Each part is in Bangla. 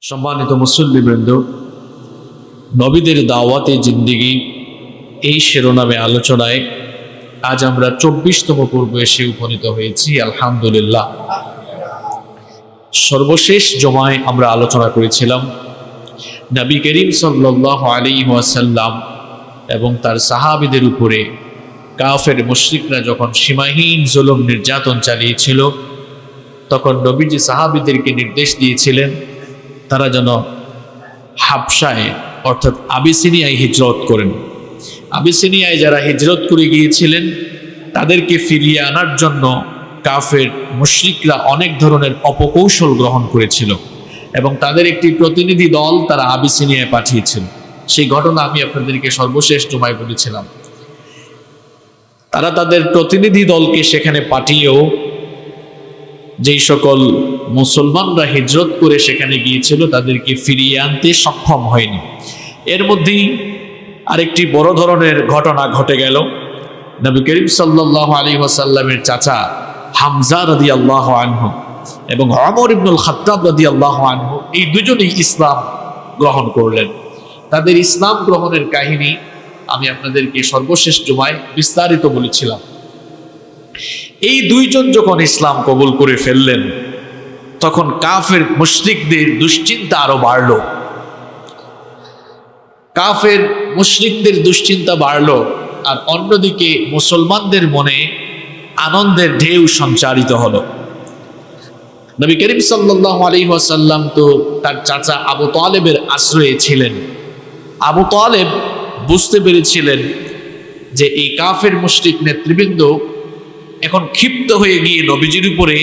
সম্মানিত মুসল্লিবৃন্দ, নবীদের দাওয়াতে জিন্দেগি এই শিরোনামে আলোচনায় আজ আমরা ২৪তম পর্ব এসে উপনীত হয়েছি। আলহামদুলিল্লাহ। সর্বশেষ জমায় আমরা আলোচনা করেছিলাম নবী করিম সাল্লাল্লাহু আলাইহি ওয়াসাল্লাম এবং তার সাহাবীদের উপরে কাফের মুশরিকরা যখন সীমাহীন জুলুম নির্যাতন চালিয়েছিল, তখন নবীজি সাহাবীদেরকে নির্দেশ দিয়েছিলেন তারা যেন হাবশায় অর্থাৎ আবিসিনিয়ায় হিজরত করেন। আবিসিনিয়ায় যারা হিজরত করে গিয়েছিলেন তাদেরকে ফিরিয়ে আনার জন্য কাফের মুশরিকরা অনেক ধরনের অপকৌশল গ্রহণ করেছিল এবং তাদের একটি প্রতিনিধি দল তারা আবিসিনিয়ায় পাঠিয়েছিল। সেই ঘটনা আমি আপনাদেরকে সর্বশেষ জমায় বলেছিলাম। তারা তাদের প্রতিনিধি দলকে সেখানে পাঠিয়েও যেই সকল মুসলমানরা হিজরত করে সেখানে গিয়েছিল তাদেরকে ফিরিয়ে আনতে সক্ষম হয়নি। এর মধ্যেই আরেকটি বড় ধরনের ঘটনা ঘটে গেল। নবী করিম সাল্লাল্লাহু আলাইহি ওয়াসাল্লামের চাচা হামজা রাদিয়াল্লাহু আনহু এবং ওমর ইবনুল খাত্তাব রাদিয়াল্লাহু আনহু এই দুজনেই ইসলাম গ্রহণ করলেন। তাদের ইসলাম গ্রহণের কাহিনী আমি আপনাদেরকে সর্বশেষ জুমায় বিস্তারিত বলেছিলাম। এই দুইজন যখন ইসলাম কবুল করে ফেললেন তখন কাফের মুশরিকদের দুশ্চিন্তা আরো বাড়ল। কাফের মুশরিকদের দুশ্চিন্তা বাড়ল, আর অন্যদিকে মুসলমানদের মনে আনন্দের ঢেউ সঞ্চারিত হলো। নবী করিম সাল্লাল্লাহু আলাইহি ওয়াসাল্লাম তো তার চাচা আবু তালেবের আশ্রয়ে ছিলেন। আবু তালেব বুঝতে পেরেছিলেন যে এই কাফের মুশরিক নেতৃবৃন্দ এখন ক্ষিপ্ত হয়ে গিয়ে নবীজির উপরে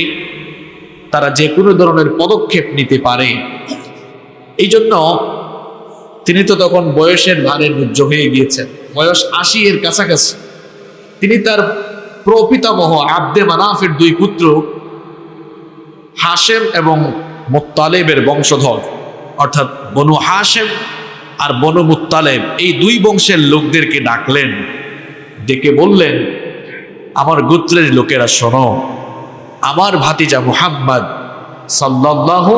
তারা যে কোনো ধরনের পদক্ষেপ নিতে পারে। এই জন্য তিনি তো তখন বয়সের ভারে নুজ্জ হয়ে গিয়েছেন, বয়স ৮০ এর কাছাকাছি। তিনি তার প্রপিতামহ আব্দে মানাফের দুই পুত্র হাশেম এবং মুত্তালেবের বংশধর, অর্থাৎ বনু হাশেম আর বনু মুত্তালেব, এই দুই বংশের লোকদেরকে ডাকলেন। ডেকে বললেন, আমার গোত্রের লোকেরা শোনো, আমার ভাতিজা মুহাম্মদ সাল্লাল্লাহু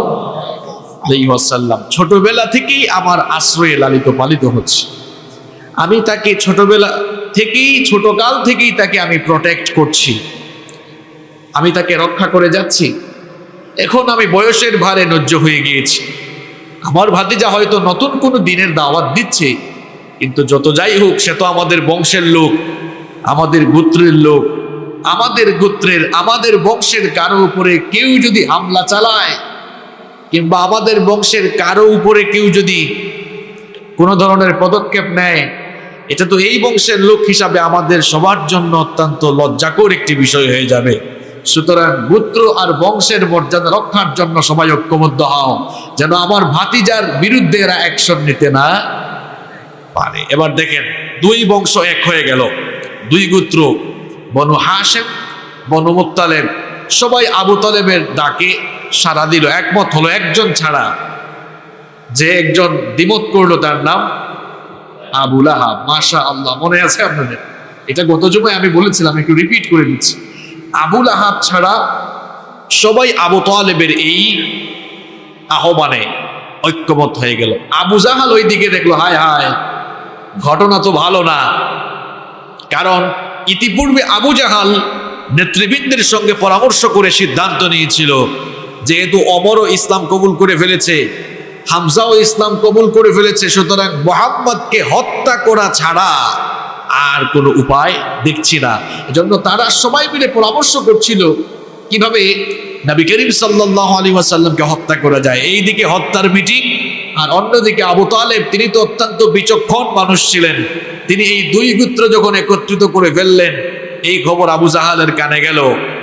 আলাইহি ওয়াসাল্লাম ছোটবেলা থেকেই আমার আশ্রয়ে লালিত পালিত হচ্ছে। আমি তাকে ছোটবেলা থেকেই, ছোটকাল থেকেই তাকে আমি প্রোটেক্ট করছি, আমি তাকে রক্ষা করে যাচ্ছি। এখন আমি বয়সের ভারে নুজ্জ হয়ে গিয়েছি। আমার ভাতিজা হয়তো নতুন কোনো দিনের দাওয়াত দিচ্ছে, কিন্তু যত যাই হোক সে তো আমাদের বংশের লোক, আমাদের গোত্রের লোক। আমাদের গোত্রের, আমাদের বংশের কারো উপরে কেউ যদি হামলা চালায় কিংবা আমাদের বংশের কারো উপরে কেউ যদি কোনো ধরনের পদক্ষেপ নেয়, এটা তো এই বংশের লোক হিসাবে আমাদের সবার জন্য অত্যন্ত লজ্জাকর একটি বিষয় হয়ে যাবে। সুতরাং গোত্র আর বংশের মর্যাদা রক্ষার জন্য সবাই ঐক্যবদ্ধ হও, যেন আমার ভাতিজার বিরুদ্ধে এরা অ্যাকশন নিতে না পারে। এবার দেখেন, দুই বংশ এক হয়ে গেল, দুই গোত্র বনু হাশেম বনু মুত্তালেব সবাই আবু তালেবের ডাকে সাড়া দিল, একমত হলো। একজন ছাড়া, যে একজন দ্বিমত করলো তার নাম আবু লাহাব। মাশাআল্লাহ, মনে আছে আপনাদের? এটা গত জুমায় আমি বলেছিলাম, একটু রিপিট করে দিচ্ছি। আবু লাহাব ছাড়া সবাই আবু তালেবের এই আহ্বানে ঐক্যমত হয়ে গেল। আবু জাহাল ওই দিকে দেখলো, হায় হায়, ঘটনা তো ভালো না। কারণ ইতিপূর্বে আবু জাহাল নেতৃবৃন্দের সঙ্গে পরামর্শ করে সিদ্ধান্ত নিয়েছিল, যেহেতু ওমরও ইসলাম কবুল করে ফেলেছে, হামজাও ইসলাম কবুল করে ফেলেছে, সুতরাং মুহাম্মদকে হত্যা করা ছাড়া আর কোনো উপায় দেখছি না। এজন্য তারা সবাই মিলে পরামর্শ করছিল কিভাবে নবী করিম সাল্লাল্লাহু আলাইহি ওয়াসাল্লামকে হত্যা করা যায়। এইদিকে হত্যার মিটিং, আর অন্যদিকে আবু তালেব, তিনি তো অত্যন্ত বিচক্ষণ মানুষ ছিলেন। তিনি এই দুই গোত্র যখন একত্রিত করে ফেললেন, এই খবর আবু জাহালের কানে গেল।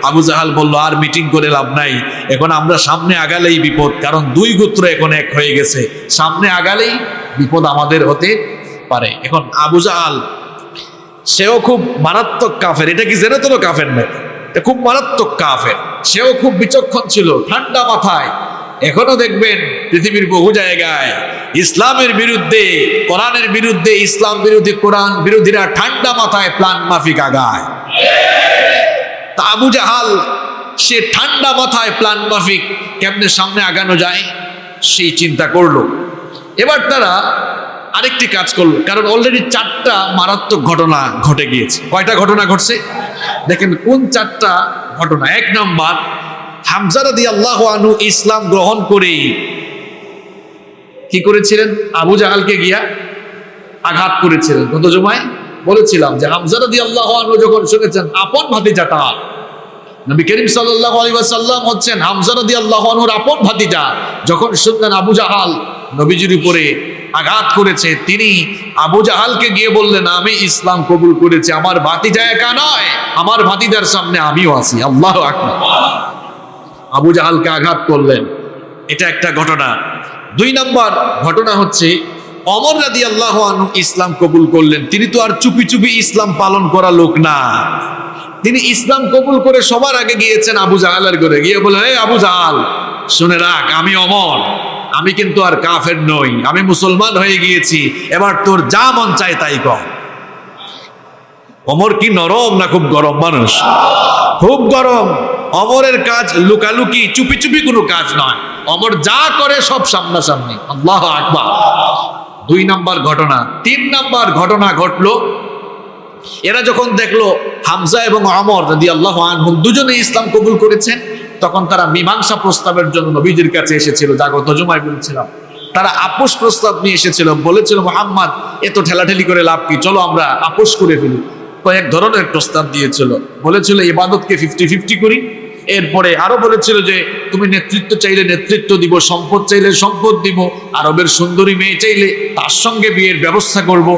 আবু জাহাল বলল, আর মিটিং করে লাভ নাই, এখন আমরা সামনে আগালেই বিপদ, কারণ দুই গোত্র এখন এক হয়ে গেছে, সামনে আগালেই বিপদ আমাদের হতে পারে। এখন আবু জাহাল সেও খুব মারাত্মক কাফের, এটা কি জেনে তো কাফের না, এটা খুব মারাত্মক কাফের। সেও খুব বিচক্ষণ ছিল, ঠান্ডা মাথায়। এখনো দেখবেন পৃথিবীর বহু জায়গায় ইসলামের বিরুদ্ধে, কোরআনের বিরুদ্ধে, ইসলাম বিরোধী, কোরআন বিরোধীরা ঠান্ডা মাথায় প্ল্যান মাফিক আগায়। তা আবু জাহাল সে ঠান্ডা মাথায় প্ল্যান মাফিক কেমনে সামনে আগানো যায় সেই চিন্তা করলো। এবার তারা আরেকটি কাজ করলো, কারণ অলরেডি 4টা মারাত্মক ঘটনা ঘটে গিয়েছে। কয়টা ঘটনা ঘটছে দেখেন, কোন 4টা ঘটনা? 1 নাম্বার, হামজা রাদিয়াল্লাহু আনহু ইসলাম গ্রহণ করে কি করেছিলেন? আবু জাহালকে গিয়া আঘাত করেছিলেন। গত জুমায় বলেছিলাম যে হামজা রাদিয়াল্লাহু আনহু যখন শুনেছেন আপন ভাতিজাটা, নবী করিম সাল্লাল্লাহু আলাইহি ওয়াসাল্লাম হচ্ছেন হামজা রাদিয়াল্লাহু আনহুর আপন ভাতিজা, যখন শুনলেন আবু জাহাল নবীজির উপরে আঘাত করেছে, তিনি আবু জাহালকে গিয়ে বললেন, আমি ইসলাম কবুল করেছি, আমার ভাতিজা একা নয়, আমার ভাতিজার সামনে আমিও আছি। আল্লাহু আকবার। আবু জাহালকে আঘাত করলেন, এটা একটা ঘটনা। 2 নাম্বার ঘটনা হচ্ছে ওমর রাদিয়াল্লাহু আনহু ইসলাম কবুল করলেন। তিনি তো আর চুপি চুপি ইসলাম পালন করা লোক না, তিনি ইসলাম কবুল করে সবার আগে গিয়েছেন আবু জাহালের ঘরে, গিয়ে বলে, হে আবু জাহাল, শুনে রাখ, আমি ওমর, আমি কিন্তু আর কাফের নই, আমি মুসলমান হয়ে গিয়েছি, এবার তোর যা মন চায় তাই কর। ওমর কি নরম না খুব গরম মানুষ? খুব গরম। ওমরের কাজ লুকালুকি চুপি চুপি কোনো কাজ নয়, ওমর যা করে সব সামনাসামনি। আল্লাহু আকবার। 2 নাম্বার ঘটনা। 3 নাম্বার ঘটনা ঘটলো, এরা যখন দেখলো হামজা এবং ওমর রাদিয়াল্লাহু আনহুম দুজনে ইসলাম কবুল করেছেন, তখন তারা মীমাংসা প্রস্তাবের জন্য নবীজির কাছে এসেছিল। জাগত জুমায় বলেছিলাম, তারা আপোষ প্রস্তাব নিয়ে এসেছিল, বলেছিল মুহাম্মদ এত ঠেলাঠেলি করে লাভ কি, চলো আমরা আপোষ করে ফেলি। কয়েক ধরনের প্রস্তাব দিয়েছিল, বলেছিল ইবাদতকে 50-50 করি, এরপরে আরো বলেছিল যে তুমি নেতৃত্ব চাইলে নেতৃত্ব দিব, সম্পদ চাইলে সম্পদ দিব, আরবের সুন্দরী মেয়ে চাইলে তার সঙ্গে বিয়ের ব্যবস্থা করব।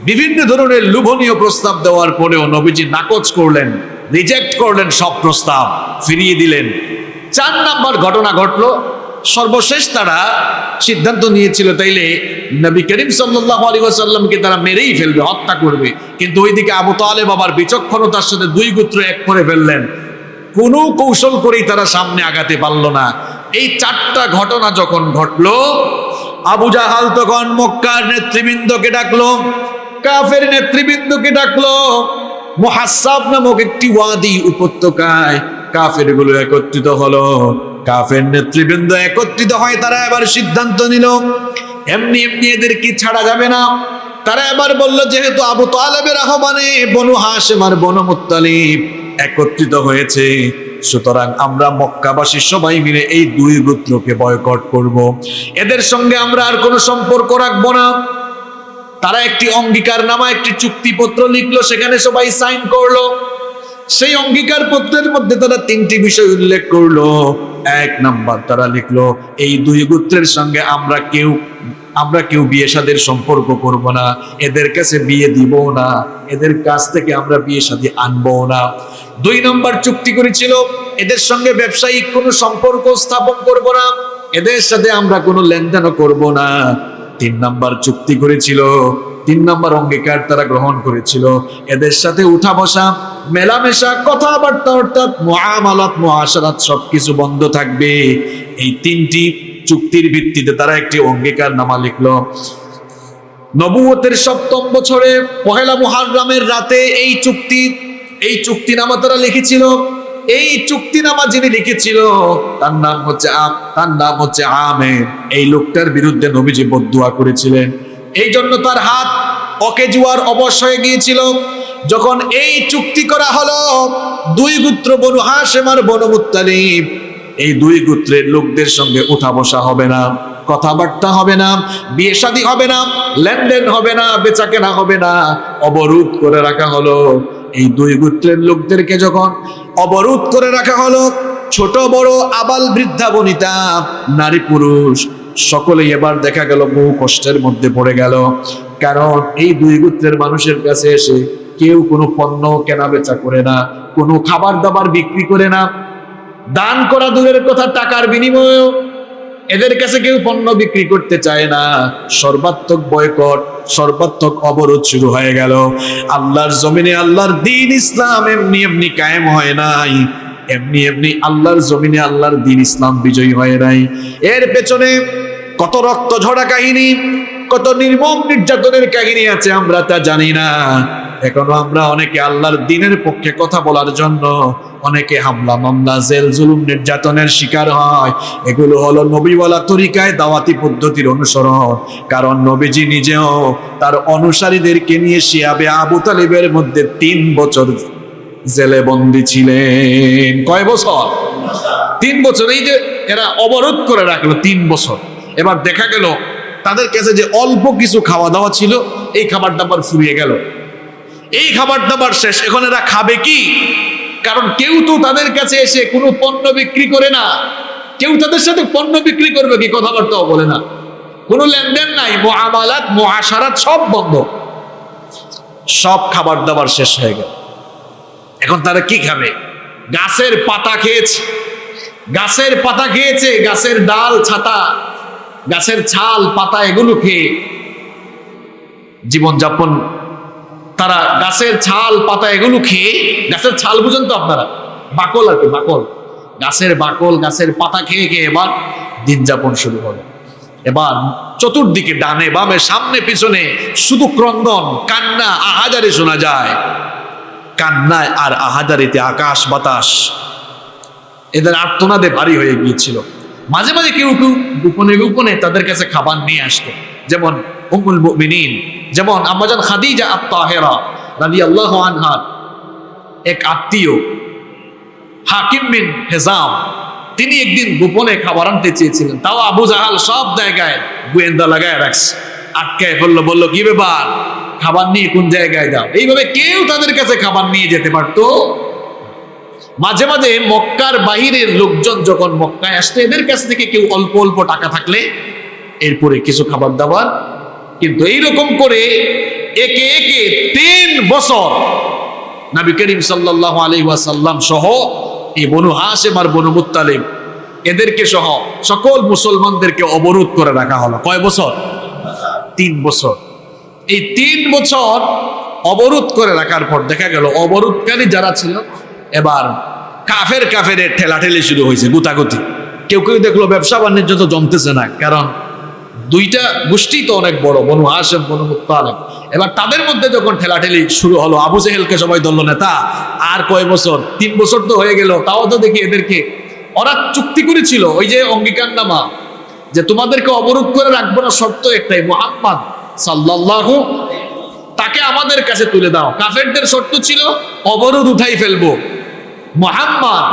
বিভিন্ন ধরনের লোভনীয় প্রস্তাব দেওয়ার পরেও নবীজি নাকচ করলেন, রিজেক্ট করলেন, সব প্রস্তাব ফিরিয়ে দিলেন। 4 নাম্বার ঘটনা ঘটলো, সর্বশেষ তারা সিদ্ধান্ত নিয়েছিল তাইলে নবী করিম সাল্লাল্লাহু আলাইহি ওয়াসাল্লামকে তারা মেরেই ফেলবে, হত্যা করবে। কিন্তু ওইদিকে আবু তালেব আবার বিচক্ষণতার সাথে 2 গোত্র এক করে ফেললেন, কোনো কৌশল করেই তারা সামনে আগাতে পারল না। এই 4টা ঘটনা যখন ঘটলো, আবু জাহাল তখন মক্কার নেতৃবৃন্দকে ডাকলো, কাফের নেতৃবৃন্দকে ডাকলো। মুহাসসাব নামক একটি ওয়াদি উপত্যকায় কাফের গুলো একত্রিত হলো। কাফের নেতৃবৃন্দ একত্রিত হয়, তারা এবার সিদ্ধান্ত নিল এমনি এমনি এদেরকে ছাড়া যাবে না। তারা এবার বলল, যেহেতু আবু তালেবের আহ্বানে বনু হাশিম আর বনু মুত্তালিব একত্রিত হয়েছে, সুতরাং আমরা মক্কাবাসী সবাই মিলে এই 2 গোত্রকে বয়কট করব, এদের সঙ্গে আমরা আর কোনো সম্পর্ক রাখবো না। তারা একটি অঙ্গীকারনামা, একটি চুক্তিপত্র লিখলো, সেখানে সবাই সাইন করলো। সেই অঙ্গীকার পত্রের মধ্যে তারা 3টি বিষয় উল্লেখ করলো। 1 নাম্বার তারা লিখলো, এই 2 গোত্রের সঙ্গে আমরা কেউ বিয়ে শাদীর সম্পর্ক করব না, এদের কাছে বিয়ে দিব না, এদের কাছ থেকে আমরা বিয়ে শাদী আনবো না। 2 নাম্বার চুক্তি করেছিল, এদের সঙ্গে ব্যবসায়িক কোনো সম্পর্ক স্থাপন করব না, এদের সাথে আমরা কোনো লেনদেনও করব না। 3 নাম্বার চুক্তি করেছিল, 3 নাম্বার অঙ্গীকার তারা গ্রহণ করেছিল, এদের সাথে উঠা বসা, মেলামেশা, কথাবার্তা, অর্থাৎ মুআমালাত, মুআশারাত সবকিছু বন্ধ থাকবে। এই 3টি চুক্তির ভিত্তিতে তারা একটি অঙ্গীকারনামা লিখলো। নবুয়তের 7ম বছরে 1 মুহররমের রাতে এই চুক্তিনামা তারা লিখেছিল। এই চুক্তিনামা যিনি লিখেছিল তার নাম হচ্ছে আমের। এই লোকটার বিরুদ্ধে নবীজি বদদুয়া করেছিলেন, এই জন্য তার হাত অকেজুয়ার অবশ হয়ে গিয়েছিল। যখন এই চুক্তি করা হলো, 2 গোত্র বনু হাশিম আর বনু মুত্তালিব, এই 2 গোত্রের লোকদের সঙ্গে উঠা বসা হবে না, কথাবার্তা হবে না, বিয়ে শাদী হবে না, লেনদেন হবে না, বেচাকেনা হবে না, অবরোধ করে রাখা হলো। এই 2 গোত্রের লোকদেরকে যখন অবরোধ করে রাখা হলো, ছোট বড়, আবাল বৃদ্ধা বনিতা, নারী পুরুষ সকলেই এবার দেখা গেল বহু কষ্টের মধ্যে পড়ে গেল। কারণ এই 2 গোত্রের মানুষের কাছে এসে কেউ কোনো পণ্য কেনা বেচা করে না, কোনো খাবার দাবার বিক্রি করে না, দান করা দূরের কথা, টাকার বিনিময়েও এদের কাছে কেউ পণ্য বিক্রি করতে চায় না। সর্বাত্মক বয়কট, সর্বাত্মক অবরোধ শুরু হয়ে গেল। আল্লাহর জমিনে আল্লাহর দ্বীন ইসলাম এমনি এমনি কায়েম হয় নাই, এমনি এমনি আল্লাহর জমিনে আল্লাহর দ্বীন ইসলাম বিজয়ী হয় নাই। এর পেছনে কত রক্ত ঝরা কাহিনী, কত নির্মম নির্যাতনের কাহিনী আছে আমরা তা জানি না। এখনো আমরা অনেকে আল্লাহর দ্বীনের পক্ষে কথা বলার জন্য অনেকে হামলা মামলা জেল জুলুম নির্যাতনের শিকার হয়। এগুলো হলো নবীওয়ালা তরিকায় দাওয়াতি পদ্ধতির অনুসরণ। কারণ নবীজি নিজেও তার অনুসারীদেরকে নিয়ে শিয়াবে আবু তালিবের মধ্যে 3 বছর জেলে বন্দী ছিলেন। কয় বছর? 3 বছর। এই যে এরা অবরোধ করে রাখলো 3 বছর। এবার দেখা গেল তাদের কাছে যে অল্প কিছু খাওয়া দাওয়া ছিল, এই খাবার দাবার ফুরিয়ে গেল। এই খাবার দাবার শেষ, এখন এরা খাবে কি? কারণ কেউ তো তাদের কাছে এসে কোনো পণ্য বিক্রি করে না, কেউ তাদের সাথে পণ্য বিক্রি করবে কি? কথাবার্তাও বলে না, কোনো লেনদেন নাই, মুআমালাত মুআশারাত সব বন্ধ। সব খাবার দাবার শেষ হয়ে গেল। এখন তারা কি খাবে? গাছের পাতা খেয়েছে, গাছের পাতা খেয়েছে, গাছের ডাল ছাতা, গাছের ছাল পাতা এগুলো খেয়ে জীবনযাপন। তারা গাছের ছাল পাতা এগুলো খেয়ে, গাছের ছাল বুঝেন তো আপনারা, বাকল আর কি, বাকল, গাছের বাকল গাছের পাতা খেয়ে খেয়ে এবার দিন যাপন শুরু হলো। এবার চতুর্দিকে ডানে বামে সামনে পিছনে শুধু ক্রন্দন, কান্না, আহাজারি শোনা যায়। কান্নায় আর আহাজারিতে আকাশ বাতাস এদের আর্তনাদে ভারী হয়ে গিয়েছিল। মাঝে মাঝে কেউ কেউ গোপনে গোপনে তাদের কাছে খাবার নিয়ে আসতো, যেমন উম্মুল মুমিনিন, যেমন আম্মাজান খাদিজা আত-তাহেরা রাদিয়াল্লাহু আনহা এক আত্মীয় হাকিম বিন হিজাম, তিনি একদিন গোপনে খাবার আনতে চেয়েছিলেন। তাও আবু জাহাল সব জায়গায় গোয়েন্দা লাগায় রাখছে, আটকায় ফেললো, বললো কি ব্যাপার, খাবার নিয়ে কোন জায়গায় যাও? এইভাবে কেউ তাদের কাছে খাবার নিয়ে যেতে পারতো? মাঝে মাঝে মক্কার বাহিরের লোকজন যখন মক্কায় আসতো, এদের কাছ থেকে কেউ অল্প অল্প টাকা থাকলে এরপরে কিছু খাবার দাবার। কিন্তু এইরকম করে একে একে 3 বছর নবী করিম সাল্লাল্লাহু আলাইহি ওয়াসাল্লাম সহ এই বনু হাশিম আর বনু মুত্তালিব এদেরকে সহ সকল মুসলমানদেরকে অবরোধ করে রাখা হলো। কয় বছর? 3 বছর। এই 3 বছর অবরোধ করে রাখার পর দেখা গেল অবরোধকারী যারা ছিল এবার কাফের কাফের ঠেলাঠেলি শুরু হয়েছে, গুতাগুতি। কেউ কেউ দেখলো ব্যবসা বাণিজ্য তো জমতেছে না, কারণ দুইটা গোষ্ঠী তো অনেক বড়, বনু হাশিম বনু মুত্তালিব। এবার তাদের মধ্যে যখন ঠেলাঠেলি শুরু হলো, আবু জেহেলকে সবাই ধরলো নেতা। আর কয় বছর? 3 বছর তো হয়ে গেল, তাও তো দেখি এদেরকে, ওরা চুক্তি করেছিল ওই যে অঙ্গীকারনামা, যে তোমাদেরকে অবরোধ করে রাখবো না, শর্ত একটাই, মুহাম্মদ সাল্লাল্লাহু তাকে আমাদের কাছে তুলে দাও। কাফেরদের শর্ত ছিল অবরোধ উঠাই ফেলবো, মুহাম্মদ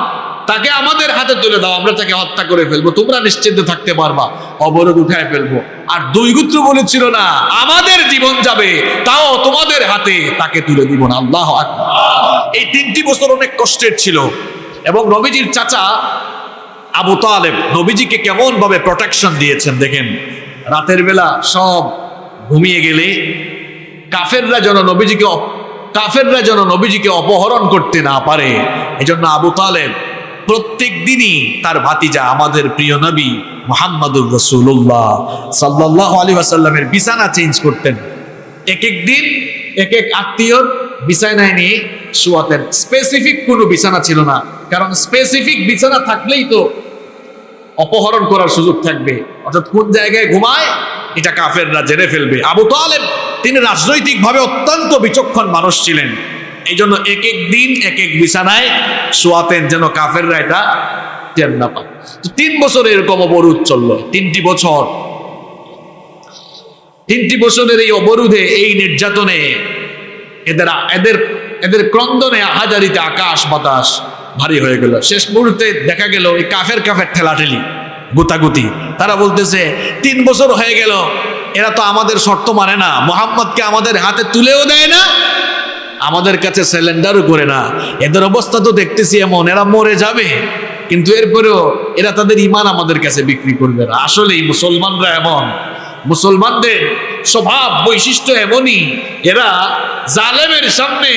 তাকে আমাদের হাতে তুলে দাও, আমরা তাকে হত্যা করে ফেলবো, তোমরা নিশ্চিন্তে থাকতে পারবা, অবরোধ উঠায় ফেলবো। আর 2 গোত্র বলেছিল না, আমাদের জীবন যাবে তাও তোমাদের হাতে তাকে তুলে দিব না। আল্লাহু আকবার। এই 3টি বছর অনেক কষ্টের ছিল। এবং নবীজির চাচা আবু তালেব নবীজিকে কেমন ভাবে প্রোটেকশন দিয়েছেন দেখেন। রাতের বেলা সব ঘুমিয়ে গেলে কাফেররা যেন নবীজিকে অপহরণ করতে না পারে, এজন্য আবু তালেব প্রত্যেক দিনই তার ভাতিজা আমাদের প্রিয় নবী মুহাম্মদুর রাসূলুল্লাহ সাল্লাল্লাহু আলাইহি ওয়াসাল্লামের বিছানা চেঞ্জ করতেন। এক এক দিন এক এক আত্মীয়র বিছানায় নিয়ে শোয়াতেন। স্পেসিফিক কোনো বিছানা ছিল না, কারণ স্পেসিফিক বিছানা থাকলেই তো অপহরণ করার সুযোগ থাকবে, অর্থাৎ কোন জায়গায় ঘুমায় এটা কাফেররা জেনে ফেলবে। আবু তালেব তিনি রাজনৈতিকভাবে অত্যন্ত বিচক্ষণ মানুষ ছিলেন, এই জন্য এক এক দিন এক এক বিছানায় শোয়াতেন যেন কাফেররা এটা টের না পায়। 3 বছর এরকম অবরোধ চললো। 3টি বছর, 3টি বছরের এই অবরোধে, এই নির্যাতনে, এদের ক্রন্দনে আহাজারিতে আকাশ বাতাস ভারী হয়ে গেল। শেষ মুহূর্তে দেখা গেল এই কাফের ঠেলাঠেলি গুতাগুতি। তারা বলতেছে 3 বছর হয়ে গেল, এরা তো আমাদের শর্ত মানে না, মুহাম্মদকে আমাদের হাতে তুলেও দেয় না, আমাদের কাছে সিলিন্ডারও করে না। এদের অবস্থা তো দেখতেছি এমন, এরা মরে যাবে, কিন্তু এরপরেও এরা তাদের ঈমান আমাদের কাছে বিক্রি করবে না। আসলেই মুসলমানরা এমন, মুসলমানদের স্বভাব বৈশিষ্ট্য এমনই, এরা জালেমের সামনে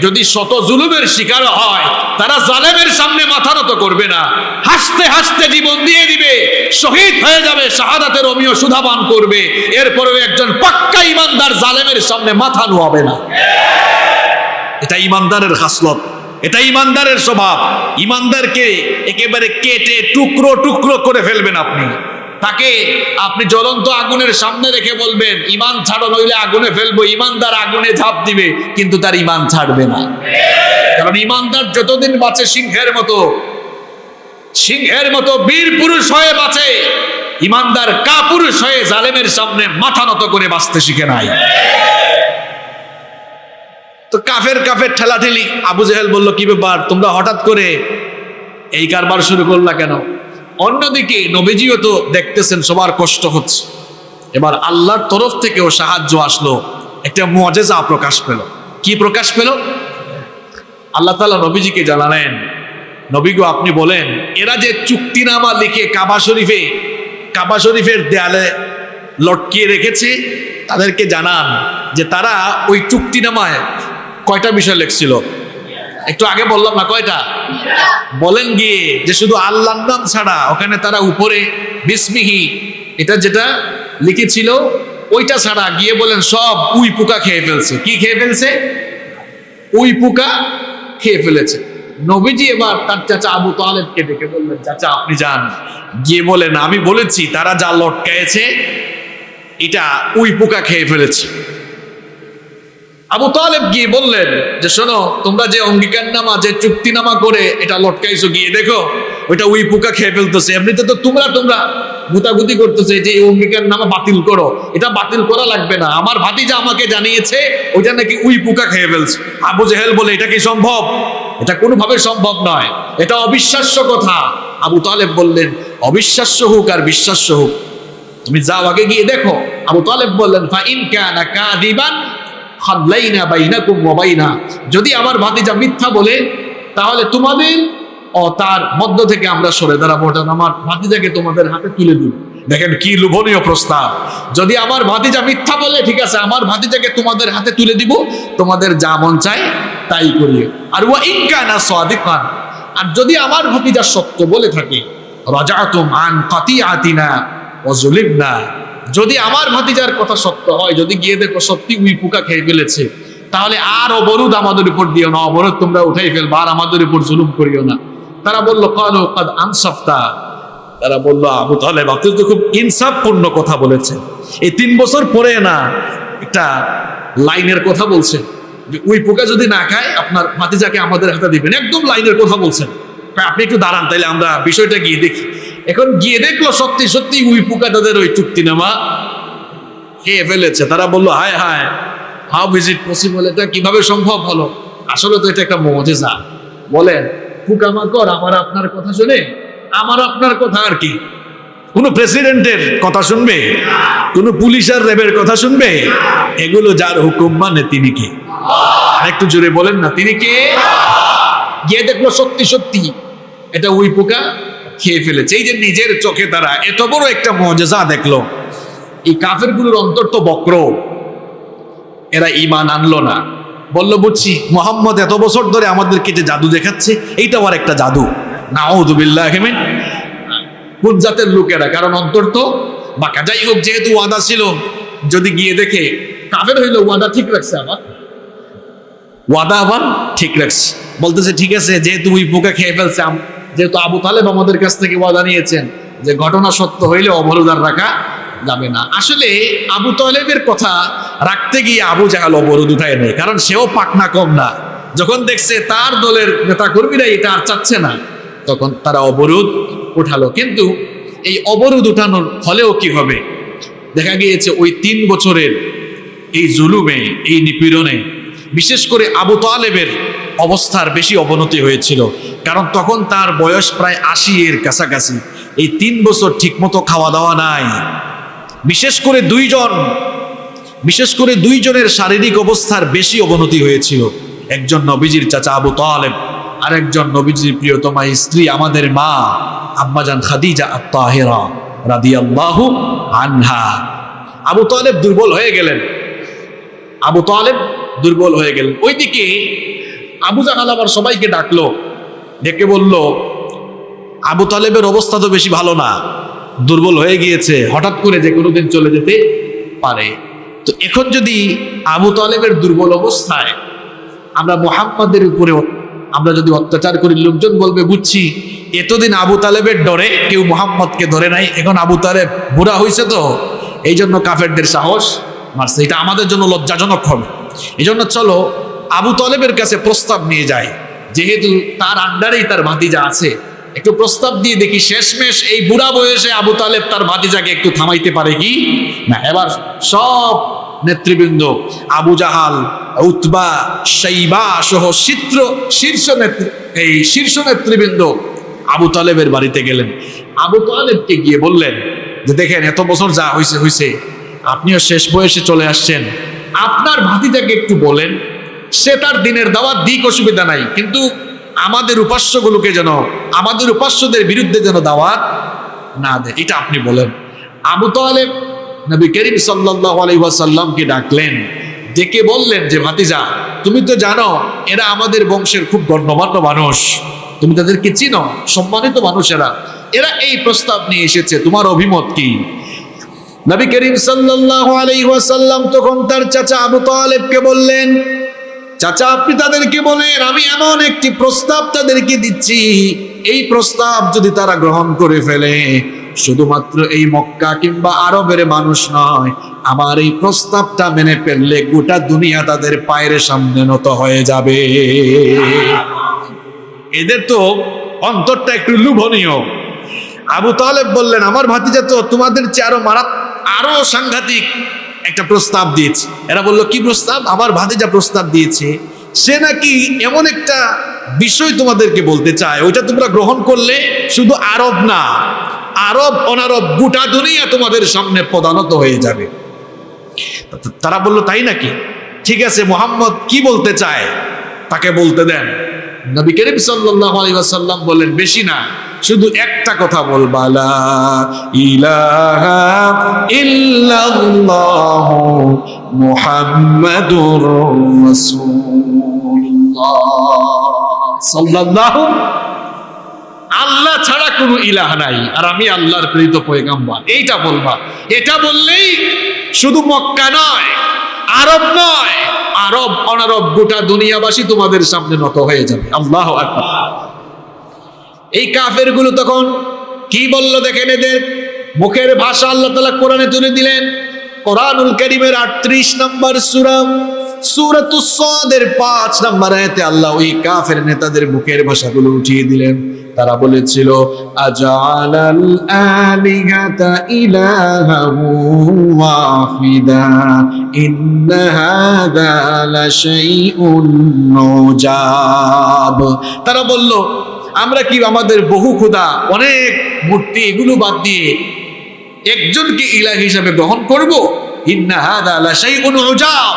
যদি শত জুলুমের শিকার হয়, তারা জালেমের সামনে মাথা নত করবে না, হাসতে হাসতে জীবন দিয়ে দিবে, শহীদ হয়ে যাবে, শাহাদাতের অমীয় সুধা পান করবে, এরপরেও একজন পাক্কা ঈমানদার জালেমের সামনে মাথা নোয়াবে না। এটা ঈমানদারের খাসলত, এটা ঈমানদারের স্বভাব। ঈমানদারকে একেবারে কেটে টুকরো টুকরো করে ফেলবেন আপনি, তাকে আপনি জ্বলন্ত আগুনের সামনে রেখে বলবেন ঈমান ছাড়ো নইলে আগুনে ফেলবো, ঈমানদার আগুনে ঝাঁপ দিবে, কিন্তু তার ঈমান ছাড়বে না। কারণ ঈমানদার যতদিন বাঁচে সিংহের মতো বীর পুরুষ হয়ে বাঁচে। ঈমানদার কাপুরুষ হয়ে জালেমের সামনে মাথা নত করে বাঁচতে শিখে নাই। তো কাফের ঠেলাঠেলি। আবু জেহেল বলল, কি ব্যাপার, তোমরা হঠাৎ করে এই কারবার শুরু করলা কেন? অন্যদিকে নবীজিও তো দেখতেছেন সবার কষ্ট হচ্ছে। এবার আল্লাহর তরফ থেকেও সাহায্য আসলো, একটা মুআজিজা প্রকাশ পেল। কি প্রকাশ পেল? আল্লাহ তাআলা নবীজিকে জানালেন, নবী গো আপনি বলেন, এরা যে চুক্তিনামা লিখে কাবা শরীফের দেয়ালে লটকিয়ে রেখেছে, তাদেরকে জানান যে তারা ওই চুক্তিনামায় কয়টা বিষয় লিখছিল? একটু আগে বললাম না কয়টা? বলেন গিয়ে যে শুধু আল্লাহর নাম ছাড়া ওখানে তারা উপরে বিসমিহি এটা যেটা লিখেছিল ওইটা ছাড়া গিয়ে বলেন সব উই পোকা খেয়ে ফেলছে। কি খেয়ে ফেলছে? উই পোকা খেয়ে ফেলেছে। নবীজি এবার তার চাচা আবু তালেবকে ডেকে বললেন, চাচা আপনি যান, গিয়ে বলেন আমি বলেছি তারা যা লটকায়েছে এটা উই পোকা খেয়ে ফেলেছে। আবু তালেব গিয়ে বললেন যে শোনো, তোমরা যে অঙ্গীকারনামা যে চুক্তিনামা করে এটা লটকাইছো, গিয়ে দেখো ওইটা উই পোকা খেয়ে ফেলতেছে। এমনিতে তো তোমরা গুতাগুতি করতেছে যে এই অঙ্গীকারনামা বাতিল করো, এটা বাতিল করা লাগবে না, আমার ভাতিজা আমাকে জানিয়েছে ওইটা নাকি উই পোকা খেয়ে ফেলছে। আবু জেহেল বলে, এটা কি সম্ভব? এটা কোনোভাবে সম্ভব নয়, এটা অবিশ্বাস্য কথা। আবু তালেব বললেন, অবিশ্বাস্য হোক আর বিশ্বাস্য হোক, তুমি যাও আগে গিয়ে দেখো। আবু তালেব বললেন, ফা ইন কানা কাযিবান খাল্লাইনা বাইনাকুম ওয়া বাইনা, যদি আমার ভাতিজা মিথ্যা বলে তাহলে তোমাদের ও তার মধ্য থেকে আমরা সরে দাঁড়াবো, ওটা আমার ভাতিজাকে তোমাদের হাতে তুলে দিব। দেখেন কি লোভনীয় প্রস্তাব। যদি আমার ভাতিজা মিথ্যা বলে, ঠিক আছে, আমার ভাতিজাকে তোমাদের হাতে তুলে দিব, তোমাদের যা মন চায় তাই করিয়ে। আর ওয়া ইন কানা সাদিকান, আর যদি আমার ভাতিজা সত্য বলে থাকে, রাজাতুম আন কাতিয়াতিনা ওয়া যুলিবনা, যদি আমার ভাতিজার কথা সত্য হয়, যদি গিয়ে দেখো সত্যি উই পোকা খেয়ে ফেলেছে, তাহলে আর অবরোধ আমাদের উপর দিও না, অবরোধ তোমরা উঠাই ফেলবা, আর আমাদের উপর জুলুম করিও না। তারা বলল, ক্বালু ক্বাদ আনসাফতা, তারা বলল আবু তালেব আপনি তো খুব ইনসাফপূর্ণ কথা বলেছেন। এই 3 বছর পরে না একটা লাইনের কথা বলছেন যে উই পোকা যদি না খায় আপনার ভাতিজাকে আমাদের হাতে দিবেন, একদম লাইনের কথা বলছেন। আপনি একটু দাঁড়ান, তাইলে আমরা বিষয়টা গিয়ে দেখি। এখন গিয়ে দেখলো সত্যি সত্যি উই পোকা তাদের ওই চুক্তিনামা খেয়ে ফেলেছে। তারা বললো, হায় হায়, হাউ ইজ ইট পসিবল, এটা কিভাবে সম্ভব হলো? আসলে তো এটা একটা মুআজিজা। বলেন, পোকামাকড় আমার আপনার কথা শুনে, আমার আপনার কথা আর কি কোনো প্রেসিডেন্টের কথা শুনবে? কোনো পুলিশ আর র্যাবের কথা শুনবে? এগুলো যার হুকুম মানে তিনি কে? আরেকটু জোরে বলেন না, তিনি কে? গিয়ে দেখলো সত্যি সত্যি এটা উই পোকা খেয়ে ফেলেছে। এই যে নিজের চোখে তারা এত বড় একটা মুআজিজা দেখলো। এই কাফেরগুলোর অন্তর তো বক্র, এরা ঈমান আনলো না, বলল বুঝছি মুহাম্মদ এত বছর ধরে আমাদেরকে যে জাদু দেখাচ্ছে এইটাও আর একটা জাদু। নাউযু বিল্লাহি মিন, কোন জাতের লোকেরা, কারণ অন্তর তো বাঁকা। যাই হোক, যেহেতু ওয়াদা ছিল, যদি গিয়ে দেখে কাফের হইলো ওয়াদা ঠিক রাখছে, আবার ঠিক রাখছে, বলতেছে ঠিক আছে, যেহেতু উই পোকা খেয়ে ফেলছে, যেহেতু আবু তালেব আমাদের কাছ থেকে ওয়াদা নিয়েছেন যে ঘটনা সত্য হইলে অবরোধ আর রাখা যাবে না। আসলে আবু তালেবের কথা রাখতে গিয়ে আবু জাহাল অবরোধ উঠায় নেই, কারণ সেও পাকনা কম না। যখন দেখছে তার দলের নেতা কর্মীরা এটা আর চাচ্ছে না, তখন তারা অবরোধ উঠালো। কিন্তু এই অবরোধ উঠানোর ফলেও কি হবে? দেখা গিয়েছে ওই 3 বছরের এই জুলুমে, এই নিপীড়নে বিশেষ করে আবু তালেবের অবস্থার বেশি অবনতি হয়েছিল, কারণ তখন তার বয়স প্রায় 80 এর কাছাকাছি। এই 3 বছর ঠিকমতো খাওয়া দাওয়া নাই। বিশেষ করে দুইজনের শারীরিক অবস্থার বেশি অবনতি হয়েছিল। একজন নবীজির চাচা আবু তালেব, আর একজন নবীজির প্রিয়তমা স্ত্রী আমাদের মা আম্মাজান খাদিজা আত-তাহেরা রাদিয়াল্লাহু আনহা। আবু তালেব দুর্বল হয়ে গেলেন। ওইদিকে আবু জাহাল আবার সবাইকে ডাকলো, ডেকে বলল আবু তালেবের অবস্থা তো বেশি ভালো না, দুর্বল হয়ে গিয়েছে, হঠাৎ করে যে কোনো দিন চলে যেতে পারে। তো এখন যদি আবু তালেবের দুর্বল অবস্থায় আমরা মুহাম্মাদের উপরে আমরা যদি অত্যাচার করি লোকজন বলবে বুঝছি এতদিন আবু তালেবের ডরে কেউ মোহাম্মদকে ধরে নাই, এখন আবু তালেব বুড়া হয়েছে তো এই জন্য কাফেরদের সাহস মারছে, এটা আমাদের জন্য লজ্জাজনক হবে। এই জন্য চলো আবু তালেবের কাছে প্রস্তাব নিয়ে যায়, যেহেতু তার আন্ডারেই তার ভাতিজা আছে, একটু প্রস্তাব দিয়ে দেখি শেষমেশ এই বুড়া বয়সে আবু তালেব তার ভাতিজাকে একটু থামাইতে পারে কি না। এবার সব নেতৃবৃন্দ আবু জাহাল, উতবা, শাইবা সহ শীর্ষ নেতৃবৃন্দ আবু তালেবের বাড়িতে গেলেন। আবু তালেবকে গিয়ে বললেন যে দেখেন এত বছর যা হয়েছে আপনিও শেষ বয়সে চলে আসছেন, আপনার ভাতিজাকে একটু বলেন সে তার দিনের দাওয়াত দিক, অসুবিধা নাই, কিন্তু আমাদের উপাস্যগুলোকে যেন, আমাদের উপাস্যদের বিরুদ্ধে যেন দাওয়াত না দেয়, এটা আপনি বলেন। আবু তালেব নবী করিম সাল্লাল্লাহু আলাইহি ওয়াসাল্লামকে ডাকলেন, ডেকে বললেন যে ভাতিজা তুমি তো জানো এরা আমাদের বংশের খুব গণ্যমান্য মানুষ, তুমি তাদেরকে চিনো, সম্মানিত মানুষেরা, এরা এই প্রস্তাব নিয়ে এসেছে, তোমার অভিমত কি? নবী করিম সাল্লাল্লাহু আলাইহি ওয়াসাল্লাম তখন তার চাচা আবু তালেবকে বললেন, চাচা আপনি তাদেরকে বলেন আমি এমন একটি প্রস্তাব তাদেরকে দিচ্ছি, এই প্রস্তাব যদি তারা গ্রহণ করে ফেলে শুধুমাত্র এই মক্কা কিংবা আরবের মানুষ নয়, আমার এই প্রস্তাবটা মেনে ফেললে গোটা দুনিয়া তাদের পায়ের সামনে নত হয়ে যাবে। এদের তো অন্তরটা একটু লোভনীয়। আবু তালেব বললেন আমার ভাতিজা তো তোমাদের চেয়ে আরো সাংঘাতিক একটা প্রস্তাব দিয়েছে। এরা বলল কি প্রস্তাব? আমার ভাতিজা প্রস্তাব দিয়েছে সে নাকি এমন একটা বিষয় তোমাদেরকে বলতে চায়, ওইটা তোমরা গ্রহণ করলে শুধু আরব না, আরব অনারব গোটা দুনিয়া তোমাদের সামনে পদানত হয়ে যাবে। তারা বলল তাই নাকি? ঠিক আছে, মুহাম্মদ কি বলতে চায় তাকে বলতে দেন। নবী করিম সাল্লাল্লাহু আলাইহি ওয়াসাল্লাম বললেন বেশি না, শুধু একটা কথা বলবা, লা ইলাহা ইল্লাল্লাহ মুহাম্মাদুর রাসূলুল্লাহ সাল্লাল্লাহু, আল্লাহ ছাড়া কোনো ইলাহ নাই আর আমি আল্লাহর প্রেরিত পয়গম্বর, এইটা বলবা। এটা বললেই শুধু মক্কা নয়, আরব নয়, আরব অনারব গোটা দুনিয়াবাসী তোমাদের সামনে নত হয়ে যাবে। আল্লাহু আকবার। এই কাফের গুলো তখন কি বলল দেখেন, এদের মুখের ভাষা আল্লাহ তাআলা কোরআনে তুলে দিলেন। কোরআনুল কারীমের 38 নম্বর সূরা, সূরাতুস সাদের 5 নম্বর আয়াতে আল্লাহ ওই কাফের নেতাদের মুখের ভাষাগুলো উঠিয়ে দিলেন। তারা বলেছিল আজালাল আলিহাতা ইলাহাহু ওয়াহিদা ইন্না হাযা লাশাইউন নুজাব। তারা বলল আমরা কি আমাদের বহু খোদা, অনেক মূর্তি, এগুলো বাদ দিয়ে একজনকে ইলাহ হিসেবে গ্রহণ করব? ইন্না হাযা লাশাইউন নুজাব।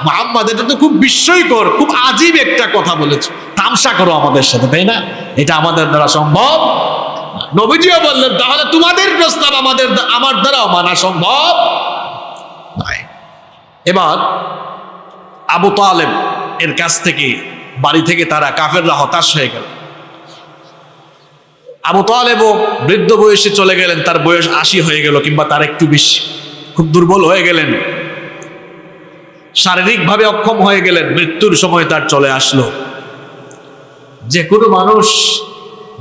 মুহাম্মদ এটা তো খুব বিস্ময়কর, খুব আজীব একটা কথা বলেছো, তামসা করো আমাদের সাথে, তাই না? এটা আমাদের দ্বারা সম্ভব। নবীজিও বললেন তাহলে তোমাদের প্রস্তাব আমার দ্বারাও মানা সম্ভব নয়। এবার আবু তালেব এর কাছ থেকে, বাড়ি থেকে তারা কাফেররা হতাশ হয়ে গেল। আবু তালেবও বৃদ্ধ বয়সে চলে গেলেন, তার বয়স 80 হয়ে গেল কিংবা তার একটু বেশি, খুব দুর্বল হয়ে গেলেন, শারীরিকভাবে অক্ষম হয়ে গেলেন, মৃত্যুর সময় তার চলে আসলো। যে কোনো মানুষ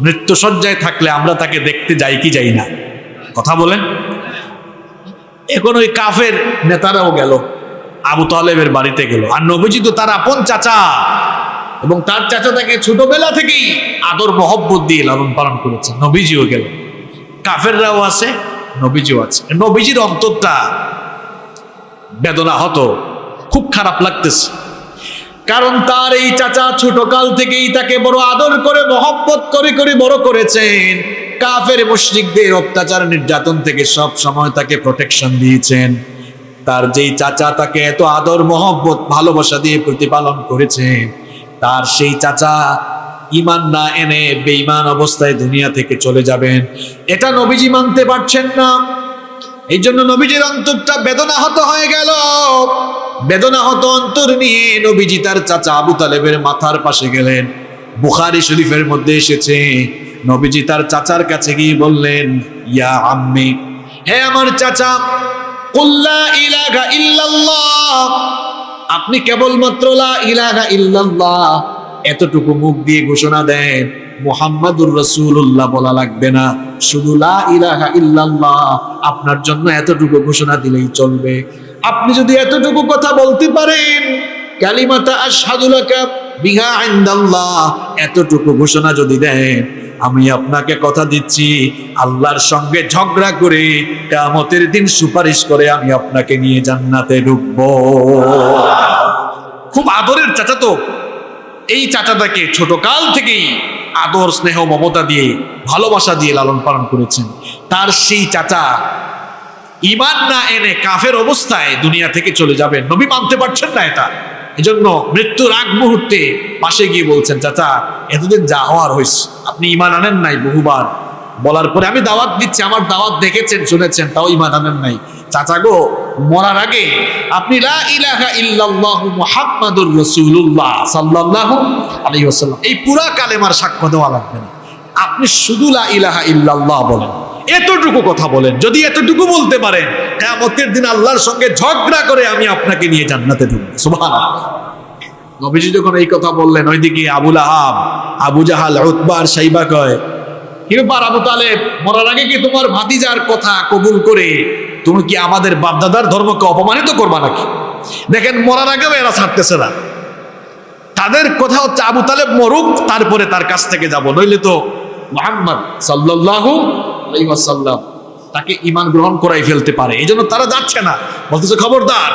মৃত্যুসজ্জায় থাকলে আমরা তাকে দেখতে যাই কি যাই না? কথা বলেন। এখন ওই কাফের নেতারাও গেল, আবু তালেবের বাড়িতে গেল, আর নবীজি তো তার আপন চাচা, এবং তার চাচা তাকে ছোটবেলা থেকেই আদর মহব্বত দিয়ে লালন পালন করেছে। নবীজিও গেল, কাফেররাও আছে, নবীজিও আছে। নবীজির অন্তরটা বেদনা হতো, খুব খারাপ লাগতেছে, কারণ তার এই চাচা ছোটকাল থেকেই তাকে বড় আদর করে মহব্বত করে বড় করেছেন। কাফের মুশরিকদের অত্যাচার নির্যাতন থেকে সব সময় তাকে প্রোটেকশন দিয়েছেন। তার যেই চাচা তাকে এত আদর মহব্বত ভালোবাসা দিয়ে প্রতিপালন করেছেন, তার সেই চাচা ঈমান না এনে বেঈমান অবস্থায় দুনিয়া থেকে চলে যাবেন, এটা নবীজি মানতে পারছেন না। এই জন্য নবীজির অন্তরটা বেদনাহত হয়ে গেল। বেদনাহত অন্তর নিয়ে নবীজি তার চাচা আবু তালেবের মাথার পাশে গেলেন। বুখারী শরীফের মধ্যে এসেছে, নবীজি তার চাচার কাছে গিয়ে বললেন, ইয়া আম্মি, হে আমার চাচা, কুল লা ইলাহা ইল্লাল্লাহ, আপনি কেবলমাত্র লা ইলাহা ইল্লাল্লাহ এতটুকু মুখ দিয়ে ঘোষণা দেন, মুহাম্মাদুর রাসূলুল্লাহ বলা লাগবে না, শুধু লা ইলাহা ইল্লাল্লাহ আপনার জন্য এতটুকু ঘোষণা দিলেই চলবে। আপনি যদি এতটুকু কথা বলতে পারেন, কালিমাতা আশহাদু লাকা বিহা ইনদাল্লাহ, এতটুকু ঘোষণা যদি দেন, আমি আপনাকে কথা দিচ্ছি আল্লাহর সঙ্গে ঝগড়া করে কিয়ামতের দিন সুপারিশ করে আমি আপনাকে নিয়ে জান্নাতে ঢুকবো। খুব আদরের চাচাতো, এই চাচাটাকে ছোট কাল থেকেই আদর স্নেহ মমতা দিয়ে ভালোবাসা দিয়ে লালন পালন করেছেন। তার সেই চাচা ঈমান না এনে কাফের অবস্থায় দুনিয়া থেকে চলে যাবেন, নবী মানতে পারছেন না এটা। এজন্য মৃত্যুর আগ মুহূর্তে পাশে গিয়ে বলছেন, চাচা এতদিন যা হওয়ার হয়েছে, আপনি ঈমান আনেন নাই বহুবার বলার পরে আমি দাওয়াত দিচ্ছি, আমার দাওয়াত দেখেছেন শুনেছেন, তাও ঈমান আনেন নাই। চাচা গো, মরার আগে আপনি লা ইলাহা ইল্লাল্লাহু মুহাম্মাদুর রাসূলুল্লাহ সাল্লাল্লাহু আলাইহি ওয়াসাল্লাম এই পুরা কালেমার সাক্ষ্য দেওয়া লাগবে না, আপনি শুধু লা ইলাহা ইল্লাল্লাহ বলেন, এতটুকু কথা বলেন। যদি এতটুকু বলতে পারেন, কিয়ামতের দিন আল্লাহর সঙ্গে ঝগড়া করে আমি আপনাকে নিয়ে জান্নাতে ঢুকবো। সুবহানাল্লাহ। নবীজি যখন এই কথা বললেন, ওইদিকে আবুল আহাব, আবু জাহাল, উতবা আর শাইবা কয়, কি ব্যাপার আবু তালেব, মরার আগে কি তোমার ভাতিজার কথা কবুল করে তুমি কি আমাদের বাপদাদার ধর্মকে অপমানিত করবা নাকি? দেখেন, মরার আগেও এরা ছাড়তেছে না। তাদের কথা হচ্ছে আবু তালেব মরুক, তারপরে তার কাছ থেকে যাব, নইলে তো মুহাম্মদ সাল্লাল্লাহু আলাইহি ওয়াসাল্লাম তাকে ঈমান গ্রহণ করাই ফেলতে পারে। এই জন্য তারা যাচ্ছে না, বলতেছে খবরদার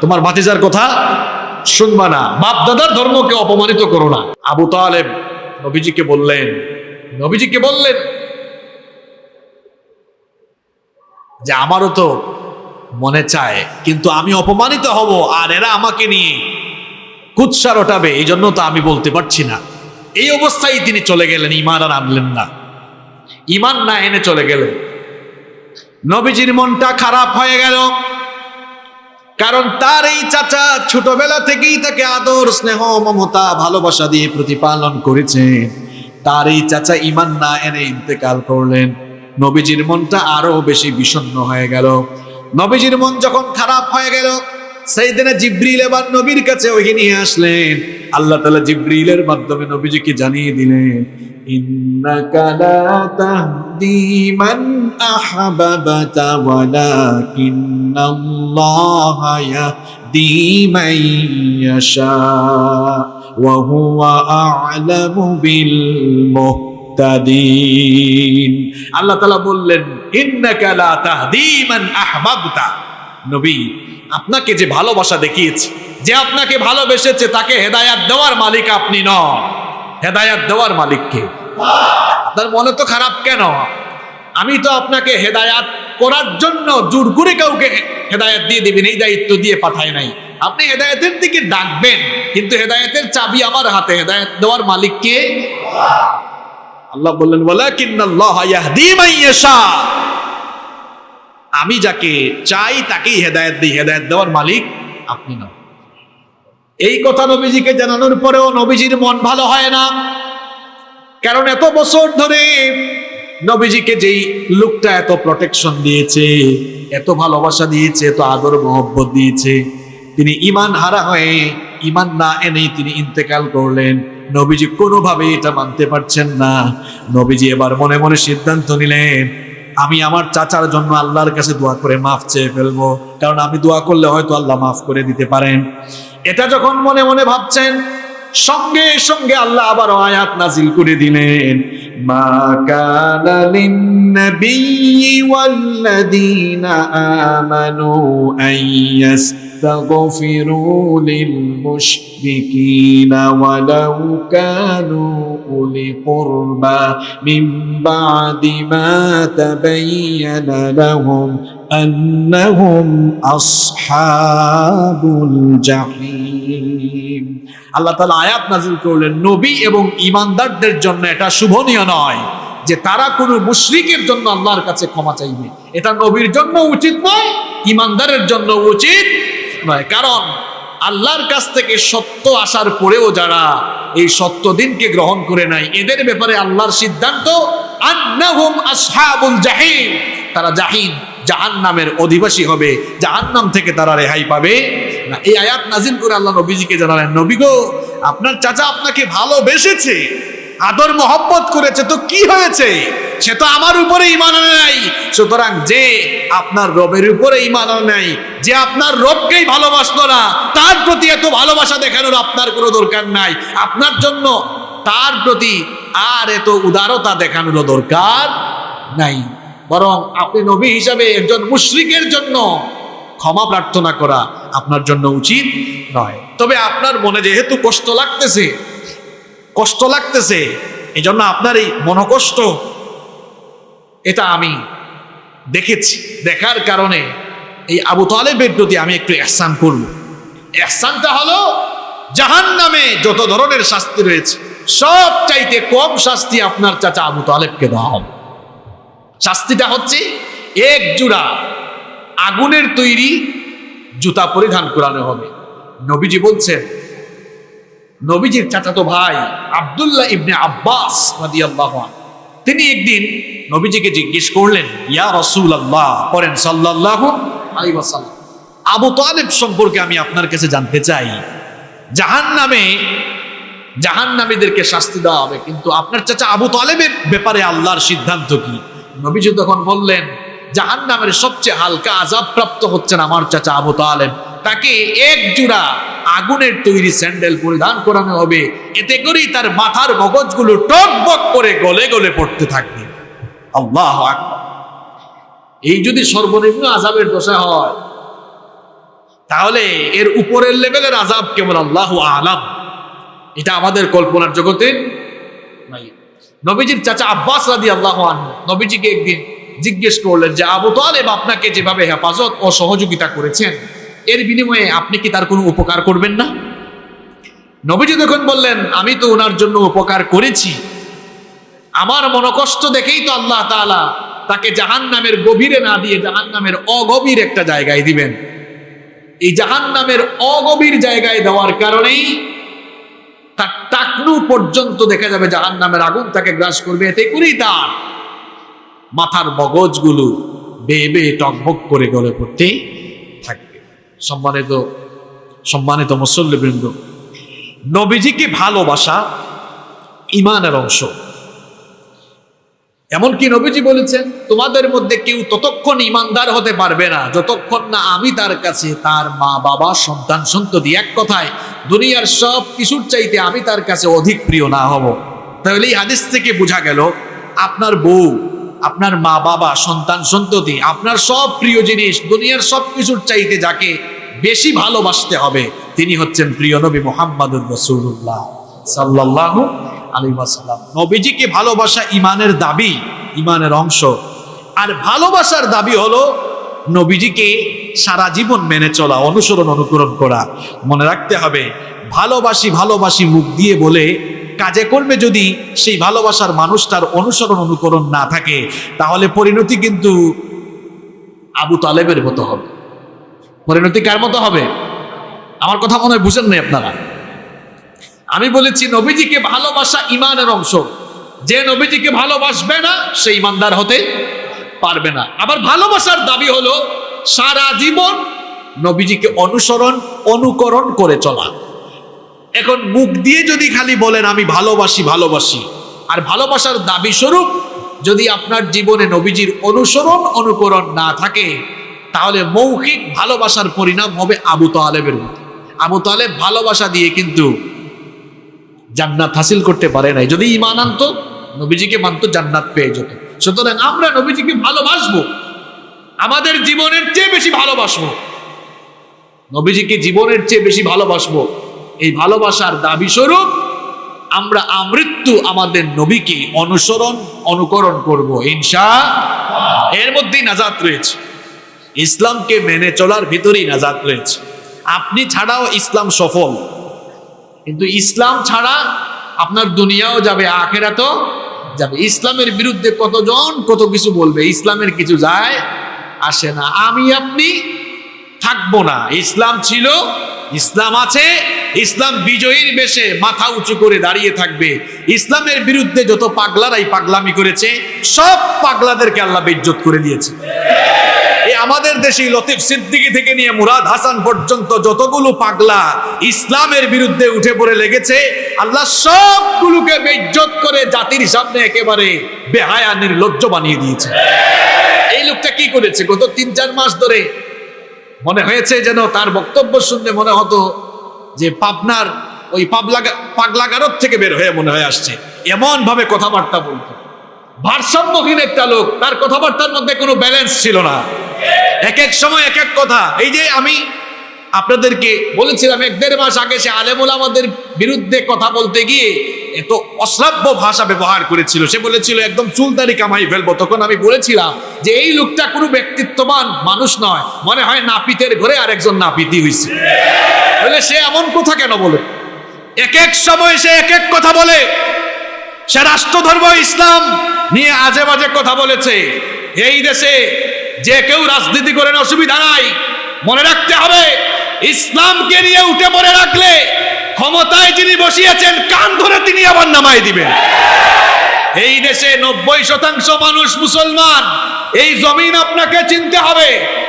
তোমার ভাতিজার কথা শুনবা না, বাপ দাদার ধর্মকে অপমানিত করো না। আবু তালেব নবীজিকে বললেন যে আমারও তো মনে চায়, কিন্তু আমি অপমানিত হব আর এরা আমাকে নিয়ে কুৎসা রটাবে, এই জন্য তো আমি বলতে পারছি না। এই অবস্থায় তিনি চলে গেলেন, ঈমান আর আনলেন না, ঈমান না এনে চলে গেলেন। নবীজির মনটা খারাপ হয়ে গেল, কারণ তার এই চাচা ছোটবেলা থেকেই তাকে আদর স্নেহ মমতা ভালোবাসা দিয়ে প্রতিপালন করেছেন। তার এই চাচা ঈমান না এনে ইন্তেকাল করলেন। নবীজির মনটা আরো বেশি বিষণ্ণ হয়ে গেল। নবীজির মন যখন খারাপ হয়ে গেল, সাইয়েদনা জিবরিল এবার নবীর কাছে ওহী নিয়ে আসলেন। আল্লাহ তাআলা জিবরিলের মাধ্যমে নবীজিকে জানিয়ে দিলেন, ইন্নাকা লা তাহদি মান আহবাবতা ওয়ালাকিন্নাল্লাহা ইয়াহদি মান ইয়াশা ওয়া হুয়া আ'লামু বিল মুহতাদিন। আল্লাহ তাআলা বললেন, ইন্নাকা লা তাহদি মান আহবাবতা, নবী আপনাকে যে ভালোবাসা দেখিয়েছে, যে আপনাকে ভালোবেসেছে, তাকে হেদায়াত দেওয়ার মালিক আপনি নন। হেদায়াত দেওয়ার মালিক কে? আপনার মনে তো খারাপ কেন? আমি তো আপনাকে হেদায়াত করার জন্য জোর করে কাউকে হেদায়াত দিয়ে দিবেন এই দায়িত্ব দিয়ে পাঠাই নাই। আপনি হেদায়াতের দিকে ডাকবেন, কিন্তু হেদায়াতের চাবি আমার হাতে। হেদায়াত দেওয়ার মালিক কে? আল্লাহ বললেন, ওয়ালাকিন্নাল্লাহা ইয়াহদি মান ইয়াশা, আমি যাকে চাই তাকেই হেদায়েত দিই, হেদায়েত দেওয়ার মালিক আপনি না। এই কথা নবীজিকে জানানোর পরেও নবীজির মন ভালো হয় না, কারণ এত বছর ধরে নবীজিকে যেই লোকটা এত প্রোটেকশন দিয়েছে, এত ভালোবাসা দিয়েছে, এত আদর মহব্বত দিয়েছে, তিনি ঈমান হারা হয়ে ঈমান না এনেই তিনি ইন্তেকাল করলেন। নবীজি কোনোভাবে এটা মানতে পারছেন না। নবীজি এবার মনে মনে সিদ্ধান্ত নিলেন, আমি আমার চাচার জন্য আল্লাহর কাছে দোয়া করে মাফ চেয়ে ফেলবো, কারণ আমি দোয়া করলে হয়তো আল্লাহ মাফ করে দিতে পারেন। এটা যখন মনে মনে ভাবছেন, সঙ্গে সঙ্গে আল্লাহ আবার আয়াত নাজিল করে দিলেন, মা কানা লিন-নাবিয়্যি ওয়াল্লাযীনা আমানু আইয়াস্তাগফিরু লিল-মুশরিকিনা ওয়ালাউ কানু উলি কুরবা মিন বা'দি মা তাবায়্যানা লাহুম আন্নাহুম আসহাবুল জাহিম। আল্লাহ তাআলা আয়াত নাযিল করলেন, নবী এবং ঈমানদারদের জন্য এটা শুভনীয় নয় যে তারা কোনো মুশরিকের জন্য আল্লাহর কাছে ক্ষমা চাইবে। এটা নবীর জন্য উচিত নয়, ঈমানদারের জন্য উচিত নয়। কারণ আল্লাহর কাছ থেকে সত্য আসার পরেও যারা এই সত্য দিনকে গ্রহণ করে নাই, এদের ব্যাপারে আল্লাহর সিদ্ধান্ত আন্নাহুম আসহাবুল জাহিম, তারা জাহিম জাহান্নামের অধিবাসী হবে, জাহান্নাম থেকে তারা রেহাই পাবে না। এই আয়াত নাজিল করে আল্লাহ নবীজিকে জানালেন, নবী গো আপনার চাচা আপনাকে ভালোবেসেছে, আদর মোহব্বত করেছে, তো কি হয়েছে? সে তো আমার উপরে ঈমান আনে নাই। সুতরাং যে আপনার রবের উপরে ঈমান আনে নাই, যে আপনার রবকেই ভালোবাসলো না, তার প্রতি এত ভালোবাসা দেখানোর আপনার কোনো দরকার নাই। আপনার জন্য তার প্রতি আর এত উদারতা দেখানোর দরকার নাই। বরং আপনি নবী হিসাবে একজন মুশরিকের জন্য ক্ষমা প্রার্থনা করা আপনার জন্য উচিত নয়। তবে আপনার মনে যেহেতু কষ্ট লাগতেছে, এই জন্য আপনার এই মনোকষ্ট, এটা আমি দেখেছি, দেখার কারণে এই আবু তালেবের প্রতি আমি একটু ইহসান করব। ইহসানটা হলো জাহান্নামে যত ধরনের শাস্তি রয়েছে সব চাইতে কম শাস্তি আপনার চাচা আবু তালেবকে দেওয়া হবে। শাস্তিটা হচ্ছে এক জোড়া আগুনের তৈরি জুতা পরিধান করানো হবে। নবীজি বলছেন, নবীজির চাচাতো ভাই আব্দুল্লাহ ইবনে আব্বাস রাদিয়াল্লাহু আনহু, তিনি একদিন নবীজিকে জিজ্ঞেস করলেন, ইয়া রাসূলুল্লাহ, পড়েন সাল্লাল্লাহু আলাইহি ওয়াসাল্লাম, আবু তালেব সম্পর্কে আমি আপনার কাছে জানতে চাই। জাহান্নামীদেরকে শাস্তি দেওয়া হবে, কিন্তু আপনার চাচা আবু তালেবের ব্যাপারে আল্লাহর সিদ্ধান্ত কি? নবীজি তখন বললেন, জাহান্নামের সবচেয়ে হালকা আযাব প্রাপ্ত হচ্ছেন আমার চাচা আবু তালেব। তাকে এক জোড়া আগুনের তৈরি স্যান্ডেল পরিধান করানো হবে, এতে করেই তার মাথার মগজগুলো টকবক করে গলে গলে পড়তে থাকবে। আল্লাহু আকবার। এই যদি সর্বনিম্ন আযাবের দশা হয়, তাহলে এর উপরের লেভেলের আযাব কেবল আল্লাহু আলাম। এটা আমাদের কল্পনার জগতে নাই। নবীজির চাচা আব্বাস রাদিয়াল্লাহু আনহু নবীজিকে একদিন জিজ্ঞেস করলেন যে, আবু তালেব আপনাকে যেভাবে হেফাজত ও সহযোগিতা করেছেন, এর বিনিময়ে আপনি কি তার কোনো উপকার করবেন না? নবীজি তখন বললেন, আমি তো ওনার জন্য উপকার করেছি। আমার মনোকষ্ট দেখেই তো আল্লাহ তাআলা তাকে জাহান্নামের গভীরে না দিয়ে জাহান্নামের অগভীর একটা জায়গায় দিবেন। এই জাহান্নামের অগভীর জায়গায় দেওয়ার কারণেই তার টাকনু পর্যন্ত দেখা যাবে জাহান্নামের আগুন তাকে গ্রাস করবে। এতে করেই তার মাথার মগজগুলো বেয়ে বেয়ে টকবক করে গলে পড়তে থাকবে। সম্মানিত মুসল্লিবৃন্দ, নবীজিকে ভালোবাসা ঈমানের অংশ। এমনকি নবীজি বলেছেন, তোমাদের মধ্যে কেউ ততক্ষণ ঈমানদার হতে পারবে না যতক্ষণ না আমি তার কাছে তার মা বাবা সন্তান সন্ততি, এক কথায় দুনিয়ার সব কিছুর চাইতে আমি তার কাছে অধিক প্রিয় না হব। তাহলে এই হাদিস থেকে বোঝা গেল, আপনার বউ, আপনার মা বাবা সন্তান সন্ততি, আপনার সব প্রিয় জিনিস, দুনিয়ার সব কিছুর চাইতে যাকে বেশি ভালোবাসতে হবে তিনি হচ্ছেন প্রিয় নবী মুহাম্মদুর রাসূলুল্লাহ সাল্লাল্লাহু আলাইহি ওয়াসাল্লাম। নবীজিকে ভালোবাসা ঈমানের দাবি, ঈমানের অংশ। আর ভালোবাসার দাবি হলো নবীজিকে সারা জীবন মেনে চলা, অনুসরণ অনুকরণ করা। মনে রাখতে হবে, ভালোবাসি ভালোবাসি মুখ দিয়ে বলে কাজে কর্মে যদি সেই ভালোবাসার মানুষটার অনুসরণ অনুকরণ না থাকে, তাহলে পরিণতি কিন্তু আবু তালেবের মতো হবে। পরিণতি কার মতো হবে? আমার কথা মনে হয় বুঝেন নাই আপনারা। আমি বলেছি নবীজিকে ভালোবাসা ঈমানের অংশ। যে নবীজিকে ভালোবাসবে না সে ঈমানদার হতে পারবে না। আবার ভালোবাসার দাবি হলো সারা জীবন নবীজিকে অনুসরণ অনুকরণ করে চলা। এখন মুখ দিয়ে যদি খালি বলেন আমি ভালোবাসি ভালোবাসি, আর ভালোবাসার দাবি স্বরূপ যদি আপনার জীবনে নবীজির অনুসরণ অনুকরণ না থাকে, তাহলে মৌখিক ভালোবাসার পরিণাম হবে আবু তালেবের মতো। আবু তালেব ভালোবাসা দিয়ে কিন্তু জান্নাত হাসিল করতে পারে নাই। যদি ঈমান আনতো, নবীজিকে মানতো, জান্নাত পেয়ে যেত। সুতরাং আমরা নবীজিকে ভালোবাসবো, আমাদের জীবনের চেয়ে বেশি ভালোবাসবো, নবীজিকে জীবনের চেয়ে বেশি ভালোবাসবো। এই ভালোবাসার দাবি স্বরূপ আমরা আমৃত্যু আমাদের নবীকে অনুসরণ অনুকরণ করব ইনশাআল্লাহ। এর মধ্যেই নাজাত রয়েছে, ইসলামকে মেনে চলার ভিতরেই নাজাত রয়েছে। আপনি ছাড়াও ইসলাম সফল, কিন্তু ইসলাম ছাড়া আপনার দুনিয়াও যাবে, আখিরাতও যাবে। ইসলামের বিরুদ্ধে কতজন কত কিছু বলবে, ইসলামের কিছু যায় আসে না। আমি আপনি থাকবো না। ইসলাম ছিল, ইসলাম আছে, ইসলাম বিজয়ীর বেশে মাথা উঁচু করে দাঁড়িয়ে থাকবে। ইসলামের বিরুদ্ধে যত পাগলারাই পাগলামি করেছে, সব পাগলাদেরকে আল্লাহ বেইজ্জত করে দিয়েছে। এই আমাদের দেশে লতিফ সিদ্দিকী থেকে নিয়ে মুরাদ হাসান পর্যন্ত যতগুলো পাগলা ইসলামের বিরুদ্ধে উঠে পড়ে লেগেছে, আল্লাহ সবগুলোকে বেইজ্জত করে জাতির সামনে একেবারে বেহায়া নির্লজ্জ বানিয়ে দিয়েছে। এই লোকটা কি করেছে? গত ৩-৪ মাস ধরে মনে হয়েছে যেন তার বক্তব্য শুনলে মনে হতো যে পাবনার ওই পাগলাগারদ থেকে বের হয়ে মনে হয় আসছে, এমন ভাবে কথাবার্তা বলতো। ভারসাম্যহীন একটা লোক, তার কথাবার্তার মধ্যে কোনো ব্যালেন্স ছিল না, এক এক সময় এক এক কথা। এই যে আমি আপনাদেরকে বলেছিলাম ১-১.৫ মাস আগে সে আলেমুল আমাদের বিরুদ্ধে কথা বলতে গিয়ে এত অশ্রাব্য ভাষা ব্যবহার করেছিল, সে বলেছিল একদম চুলদারি কামাই ফেলবো। তখন আমি বলেছিলাম যে এই লোকটা কোনো ব্যক্তিত্ববান মানুষ নয়, মনে হয় নাপিতের ঘরে আরেকজন নাপিতি হয়েছে। বলে সে এমন কথা কেন বলে? এক এক সময় সে এক এক কথা বলে। সে রাষ্ট্রধর্ম ইসলাম নিয়ে আজে বাজে কথা বলেছে। এই দেশে যে কেউ রাজনীতি করেন অসুবিধা নাই, মনে রাখতে হবে ইসলামকে নিয়ে উঠে পড়ে রাখলে ক্ষমতায় যিনি বসিয়েছেন কান ধরে তিনি আবার নামাই দিবেন। এই দেশে ৯০% মানুষ মুসলমান। এই জমিন আপনাকে চিনতে হবে,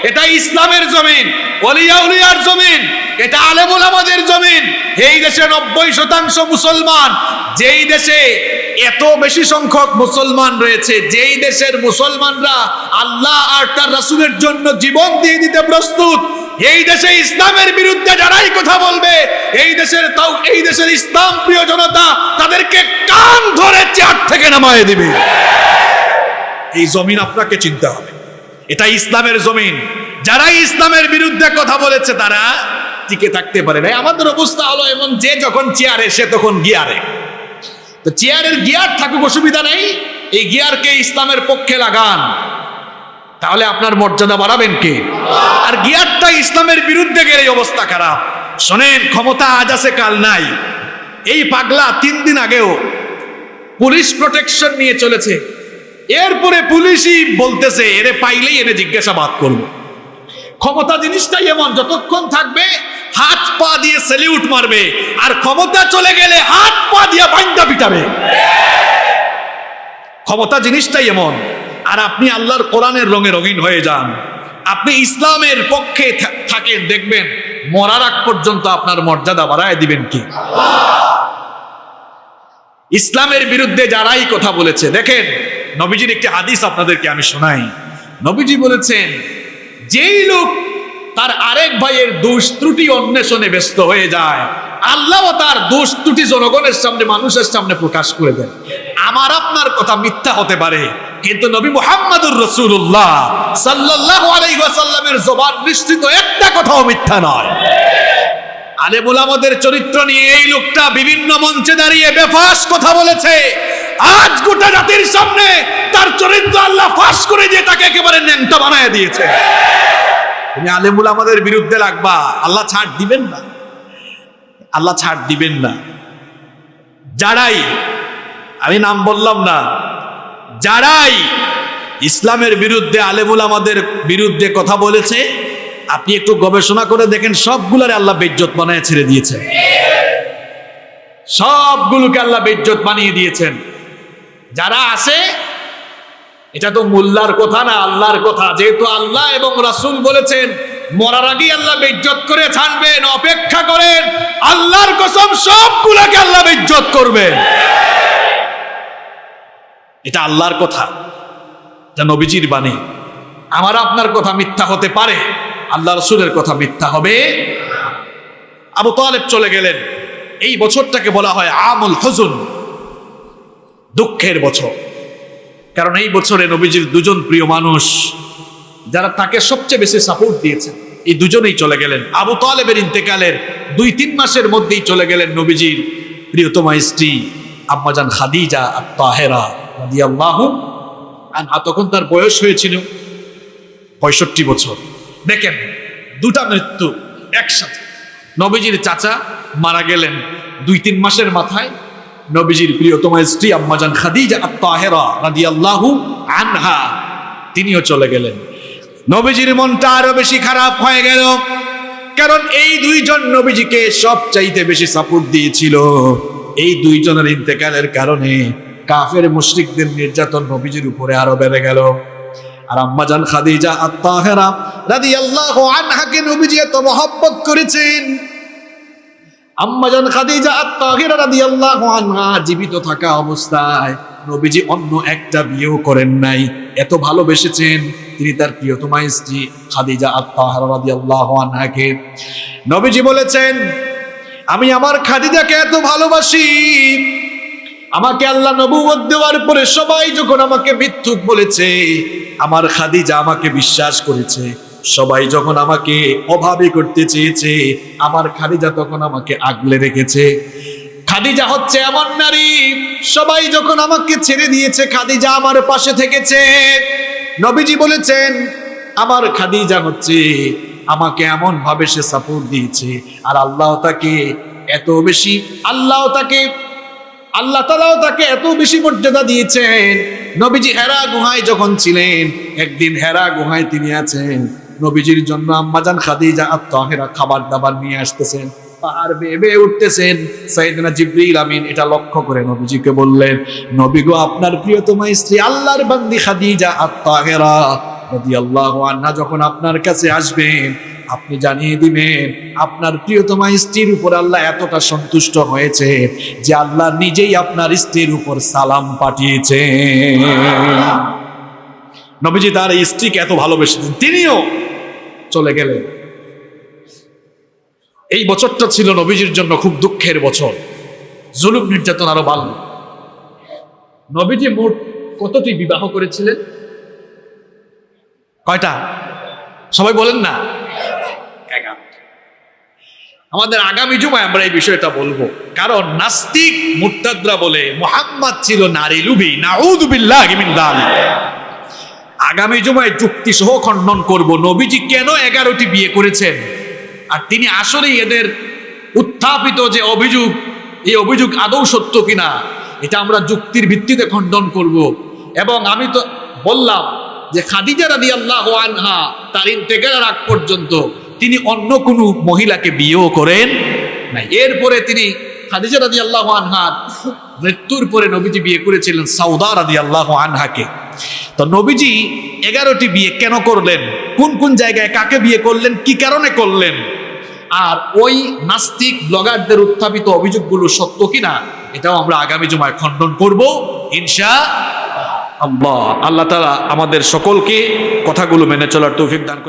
এটা ইসলামের জমিন, ওলিয়া উলিয়ার জমিন, এটা আলেমুল আমাদের জমিন। এই দেশে ৯০% মুসলমান। যেই দেশে এত বেশি সংখ্যক মুসলমান রয়েছে, যেই দেশের মুসলমানরা আল্লাহ আর তার রাসূলের জন্য জীবন দিয়ে দিতে প্রস্তুত, এই দেশে ইসলামের বিরুদ্ধে যারাই কথা বলবে, এই দেশের ইসলাম প্রিয় জনতা তাদেরকে কান ধরে চেয়ার থেকে নামায় দিবে। এই জমিন আপনাকে চিনতে হবে, এটা ইসলামের জমিন। যারাই ইসলামের বিরুদ্ধে কথা বলেছে তারা টিকে থাকতে পারে না। আমাদের অবস্থা হলো এমন, যে যখন চেয়ারে সে তখন গিয়ারে। তো চেয়ারের গিয়ার থাকুক, অসুবিধা নেই, এই গিয়ারকে ইসলামের পক্ষে লাগান, তাহলে আপনার মর্যাদা বাড়াবেন কে? আর গিয়ারটা ইসলামের বিরুদ্ধে গেলে অবস্থা খারাপ। শোনেন, ক্ষমতা আজ আছে কাল নাই। এই পাগলা ৩ দিন আগেও পুলিশ প্রোটেকশন নিয়ে চলেছে, এরপরে পুলিশই বলতেছে এরে পাইলেই এনে জিজ্ঞাসাবাদ করবো। ক্ষমতা জিনিসটাই এমন, যতক্ষণ থাকবে হাত পা দিয়ে স্যালিউট মারবে, আর ক্ষমতা চলে গেলে হাত পা দিয়ে বাইন্দা পিটাবে। ক্ষমতা জিনিসটাই এমন। আর আপনি আল্লাহর কোরআনের রঙে রঙিন হয়ে যান, আপনি ইসলামের পক্ষে থাকেন, দেখবেন মরার আগ পর্যন্ত আপনার মর্যাদা বাড়ায় দিবেন কি? ইসলামের বিরুদ্ধে যারাই কথা বলেছে, দেখেন নবীজির একটি হাদিস আপনাদেরকে আমি শোনাই। নবীজি বলেছেন, যেই লোক তার আরেক ভাইয়ের দোষ ত্রুটি অন্বেষণে ব্যস্ত হয়ে যায়, আল্লাহ তার দোষ ত্রুটি জনগণের সামনে, মানুষের সামনে প্রকাশ করে দেন। আমার আপনার কথা মিথ্যা হতে পারে, কিন্তু নবী মুহাম্মদুর রাসূলুল্লাহ সাল্লাল্লাহু আলাইহি ওয়াসাল্লামের জবান নিশ্চিত একটা কথাও মিথ্যা নয়। আলেমুল আমাদের চরিত্র নিয়ে এই লোকটা বিভিন্ন মঞ্চে দাঁড়িয়ে বেফাস কথা বলেছে। আজ গোটা জাতির সামনে তার চরিত্র আল্লাহ ফাঁস করে দিয়ে তাকে একেবারে ন্যাংটা বানায় দিয়েছে। তুমি আলেমুল আমাদের বিরুদ্ধে লাগবা, আল্লাহ ছাড় দিবেন না, আল্লাহ ছাড় দিবেন না। যারাই, আমি নাম বললাম না, যারাই ইসলামের বিরুদ্ধে আলেমুল আমাদের বিরুদ্ধে কথা বলেছে, আপনি একটু গবেষণা করে দেখেন, সবগুলোরে আল্লাহ বেইজ্জত বানায় ছেড়ে দিয়েছেন। সবগুলোকে আল্লাহ বেইজ্জত বানিয়ে দিয়েছেন। যারা আছে, এটা তো মোল্লার কথা না, আল্লাহর কথা। যেহেতু আল্লাহ এবং রাসূল বলেছেন মরার আগেই আল্লাহ বেইজ্জত করে ছাড়বেন, অপেক্ষা করেন, আল্লাহর কসম সবগুলোকে আল্লাহ বেইজ্জত করবেন। এটা আল্লাহর কথা, এটা নবীজির বাণী। আমার আপনার কথা মিথ্যা হতে পারে, আল্লাহ রাসূলের কথা মিথ্যা হবে। আবু তালেব চলে গেলেন। এই বছরটাকে বলা হয় আমুল হুজুন, দুঃখের বছর। কারণ এই বছরে নবীজির দুজন প্রিয় মানুষ যারা তাকে সবচেয়ে বেশি সাপোর্ট দিয়েছেন, এই দুজনেই চলে গেলেন। আবু তালেবের ইন্তেকালের ২-৩ মাসের মধ্যেই চলে গেলেন নবীজির প্রিয়তমা স্ত্রী আম্মাজান খাদিজা আত-তাহেরা রাদিয়াল্লাহু আনহা। তখন তার বয়স হয়েছিল ৬৫ বছর। দেখেন, দুটা মৃত্যু একসাথে। নবীজির চাচা মারা গেলেন ২-৩ মাসের মাথায়, নবীজির প্রিয়তমা স্ত্রী আম্মাজান খাদিজা আত-তাহেরা রাদিয়াল্লাহু আনহা তিনিও চলে গেলেন। নবীজির মনটা আরো বেশি খারাপ হয়ে গেল, কারণ এই দুইজন নবীজিকে সবচাইতে বেশি সাপোর্ট দিয়েছিল। এই দুইজনের ইন্তেকালের কারণে কাফের মুশরিকদের নির্যাতন নবীজির উপরে আরো বেড়ে গেল। আর আম্মাজান খাদিজা আত-তাহেরা রাদিয়াল্লাহু আনহাকে নবীজি এত মহব্বত করেছেন। আম্মাজান খাদিজা আত-তাহেরা রাদিয়াল্লাহু আনহা জীবিত থাকা অবস্থায় নবীজি অন্য একটা বিয়েও করেন নাই, এত ভালোবেসেছেন তিনি তার প্রিয়তমা স্ত্রী খাদিজা আত-তাহেরা রাদিয়াল্লাহু আনহাকে। নবীজি বলেছেন, আমি আমার খাদিজাকে এত ভালোবাসি, আমাকে আল্লাহ নবুয়ত দেওয়ার পরে সবাই যখন আমাকে মিথ্যুক বলেছে, আমার খাদিজা আমাকে বিশ্বাস করেছে। সবাই যখন আমাকে অভাবী করতে চেয়েছে, আমার খাদিজা তখন আমাকে আগলে রেখেছে। খাদিজা হচ্ছে এমন নারী, সবাই যখন আমাকে ছেড়ে দিয়েছে, খাদিজা আমার পাশে থেকেছে। নবীজি বলেছেন, আমার খাদিজা হচ্ছে আমাকে এমন ভাবে সে সাপোর্ট দিয়েছে, আর আল্লাহ তাকে এত বেশি, আল্লাহ তাআলাও তাকে এত বেশি মর্যাদা দিয়েছেন। নবীজি হেরা গুহায় যখন ছিলেন, একদিন হেরা গুহায় তিনি আছেন, নবীজির জন্য আম্মাজান খাদিজা আত-তাহেরা খাবার দাবার নিয়ে আসতেছেন, পাহাড় বেয়ে বেয়ে উঠতেছেন। সাইয়েদনা জিবরিল আমিন এটা লক্ষ্য করে নবীজিকে বললেন, নবী গো, আপনার প্রিয়তমা স্ত্রী আল্লাহর বান্দি খাদিজা আত-তাহেরা রাদিয়াল্লাহু আনহা যখন আপনার কাছে আসবেন, আপনি জানিয়ে দিবেন আপনার প্রিয়তমা স্ত্রীর উপর আল্লাহ এতটা সন্তুষ্ট হয়েছে যে আল্লাহ নিজেই আপনার স্ত্রীর উপর সালাম পাঠিয়েছেন। নবীজি তার স্ত্রীকে এত ভালোবেসেছেন, তিনিও চলে গেলেন। এই বছরটা ছিল নবীজির জন্য খুব দুঃখের বছর, জুলুম নির্যাতন আরো বাড়ল। নবীজি মোট কতটি বিবাহ করেছিলেন? কয়টা? সবাই বলেন না। 11। আমাদের আগামী জুমায় আমরা এই বিষয়টা বলবো, কারণ নাস্তিক মুরতাদরা বলে মুহাম্মদ ছিল নারী লুভী, নাউযু বিল্লাহি মিন যালিক। আগামী জুমায় যুক্তি সহ খণ্ডন করব নবীজি কেন 11টি বিয়ে করেছেন, আর তিনি আসলেই এদের উত্থাপিত যে অভিযোগ, এই অভিযোগ আদৌ সত্য কিনা, এটা আমরা যুক্তির ভিত্তিতে খণ্ডন করব। এবং আমি তো বললাম যে খাদিজা রাদিয়াল্লাহু আনহা তার ইন্তেকালের আগ পর্যন্ত তিনি অন্য কোনো মহিলাকে বিয়েও করেন নাই। এরপরে তিনি খাদিজা রাদিয়াল্লাহু আনহার মৃত্যুর পরে নবীজি বিয়ে করেছিলেন সাউদা রাদিয়াল্লাহু আনহাকে। তো নবীজি 11টি বিয়ে কেন করলেন, কোন কোন জায়গায় কাকে বিয়ে করলেন, কি কারণে করলেন, আর ওই নাস্তিক ব্লগারদের উত্থাপিত অভিযোগগুলো সত্য কিনা, এটাও আমরা আগামী জুমায় খণ্ডন করব ইনশাআল্লাহ। আল্লাহ তাআলা আমাদের সকলকে কথাগুলো মেনে চলার তৌফিক দান করুন।